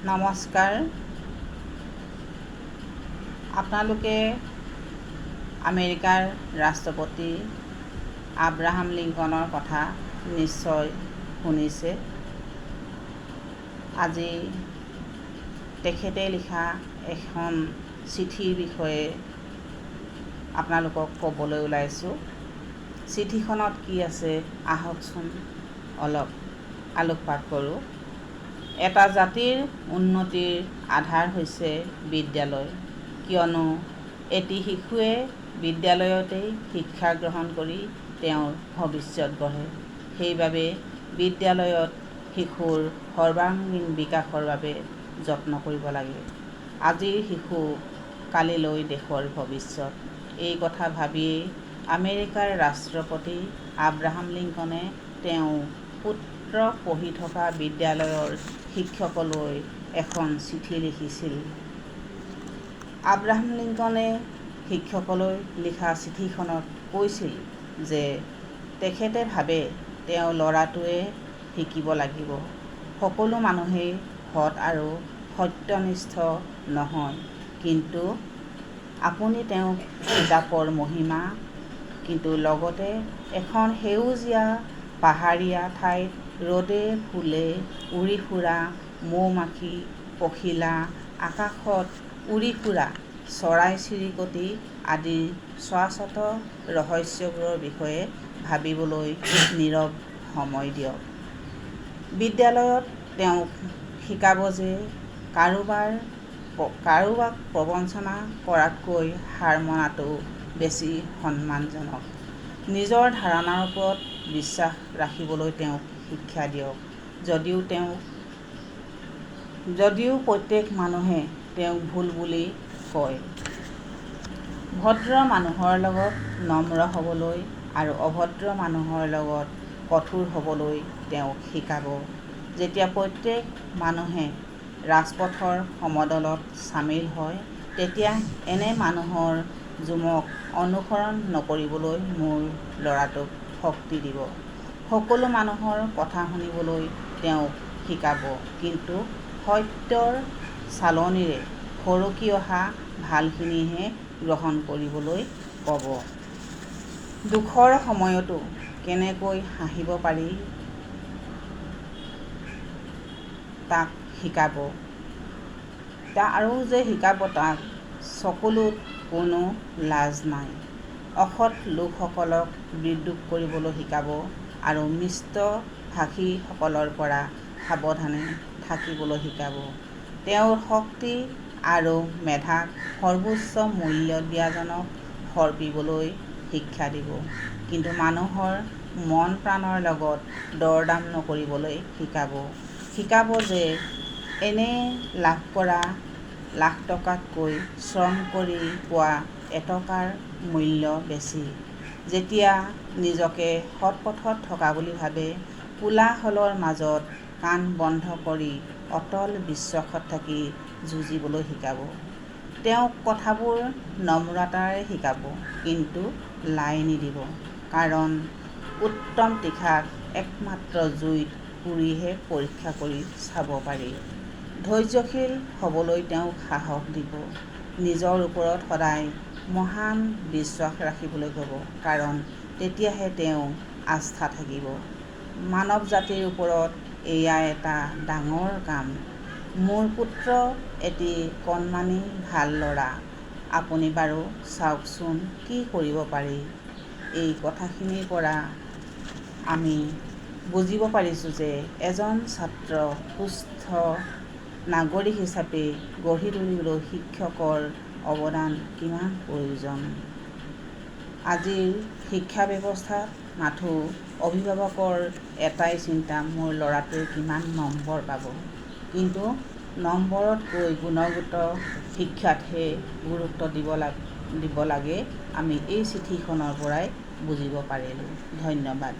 নমস্কাৰ। আপোনালোকে আমেৰিকাৰ ৰাষ্ট্ৰপতি আব্ৰাহাম লিংকনৰ কথা নিশ্চয় শুনিছে। আজি তেখেতে লিখা এখন চিঠিৰ বিষয়ে আপোনালোকক ক'বলৈ ওলাইছোঁ। চিঠিখনত কি আছে আহকচোন অলপ আলোকপাত কৰোঁ। এটা জাতিৰ উন্নতিৰ আধাৰ হৈছে বিদ্যালয়, কিয়নো এটি শিশুৱে বিদ্যালয়তেই শিক্ষা গ্ৰহণ কৰি তেওঁৰ ভৱিষ্যত গঢ়ে। সেইবাবে বিদ্যালয়ত শিশুৰ সৰ্বাংগীন বিকাশৰ বাবে যত্ন কৰিব লাগে। আজিৰ শিশু কালিলৈ দেশৰ ভৱিষ্যত। এই কথা ভাবিয়েই আমেৰিকাৰ ৰাষ্ট্ৰপতি আব্ৰাহাম লিংকনে তেওঁ পুত্ৰ পঢ়ি থকা বিদ্যালয়ৰ শিক্ষকলৈ এখন চিঠি লিখিছিল। আব্ৰাহাম লিংকনে শিক্ষকলৈ লিখা চিঠিখনত কৈছিল যে তেখেতে ভাবে তেওঁৰ ল'ৰাটোৱে শিকিব লাগিব। সকলো মানুহেই সৎ আৰু সত্যনিষ্ঠ নহয়, কিন্তু আপুনি তেওঁক কিতাপৰ মহিমা, কিন্তু লগতে এখন সেউজীয়া পাহাৰীয়া ঠাইত ৰ'দে ফুলে উৰি ফুৰা মৌ-মাখি, পখিলা, আকাশত উৰি ফুৰা চৰাই-চিৰিকটি আদিৰ শাশ্বত ৰহস্যবোৰৰ বিষয়ে ভাবিবলৈ নীৰৱ সময় দিয়ক। বিদ্যালয়ত তেওঁক শিকাব যে কাৰোবাক প্ৰবঞ্চনা কৰাতকৈ হাৰ মনাটো বেছি সন্মানজনক। নিজৰ ধাৰণাৰ ওপৰত বিশ্বাস ৰাখিবলৈ তেওঁক শিক্ষা দিয়ক। যদিও প্ৰত্যেক মানুহে তেওঁক ভুল বুলি কয়। ভদ্ৰ মানুহৰ লগত নম্ৰ হ'বলৈ আৰু অভদ্ৰ মানুহৰ লগত কঠোৰ হ'বলৈ তেওঁক শিকাব। যেতিয়া প্ৰত্যেক মানুহে ৰাজপথৰ সমদলত চামিল হয়, তেতিয়া এনে মানুহৰ জুমক অনুসৰণ নকৰিবলৈ মোৰ ল'ৰাটোক শক্তি দিব। সকলো মানুহৰ কথা শুনিবলৈ তেওঁক শিকাব, কিন্তু সত্যৰ চালনিৰে সৰকি অহা ভালখিনিহে গ্ৰহণ কৰিবলৈ ক'ব। দুখৰ সময়তো কেনেকৈ হাঁহিব পাৰি তাক শিকাব। তাক চকুলোত কোনো লাজ নাই। অসৎ লোকসকলক বিদ্ৰূপ কৰিবলৈ শিকাব আৰু মিষ্টভাষীসকলৰ পৰা সাৱধানে থাকিবলৈ শিকাব। তেওঁৰ শক্তি আৰু মেধাক সৰ্বোচ্চ মূল্য দিয়াজনক সৰ্পিবলৈ শিক্ষা দিব, কিন্তু মানুহৰ মন-প্ৰাণৰ লগত দৰদাম নকৰিবলৈ শিকাব যে এনে লাভ কৰা লাখ টকাতকৈ শ্ৰম কৰি পোৱা এটকাৰ মূল্য বেছি। যেতিয়া নিজকে সৎপথত থকা বুলি ভাবে, কোলাহলৰ মাজত কাণ বন্ধ কৰি অটল বিশ্বাসত থাকি যুঁজিবলৈ শিকাব। তেওঁক কথাবোৰ নম্ৰতাৰে শিকাব, কিন্তু লাই নিদিব, কাৰণ উত্তম তীখাক একমাত্ৰ জুইত পুৰিহে পৰীক্ষা কৰি চাব পাৰি। ধৈৰ্যশীল হ'বলৈ তেওঁক সাহস দিব। নিজৰ ওপৰত সদায় মহান বিশ্বাস ৰাখিবলৈ ক'ব, কাৰণ তেতিয়াহে তেওঁৰ আস্থা থাকিব। মানৱ জাতিৰ ওপৰত এয়া এটা ডাঙৰ কাম। মোৰ পুত্ৰ এটি কণমানি ভাল ল'ৰা। আপুনি বাৰু চাওকচোন কি কৰিব পাৰি। এই কথাখিনিৰ পৰা আমি বুজিব পাৰিছোঁ যে এজন ছাত্ৰক সুস্থ নাগৰিক হিচাপে গঢ়ি তুলিবলৈ শিক্ষকৰ অৱদান কিমান প্ৰয়োজন। আজিৰ শিক্ষা ব্যৱস্থাত মাথো অভিভাৱকৰ এটাই চিন্তা, মোৰ ল'ৰাটোৱে কিমান নম্বৰ পাব। কিন্তু নম্বৰতকৈ গুণগত শিক্ষাতহে গুৰুত্ব দিব লাগে। আমি এই চিঠিখনৰ পৰাই বুজিব পাৰিলোঁ। ধন্যবাদ।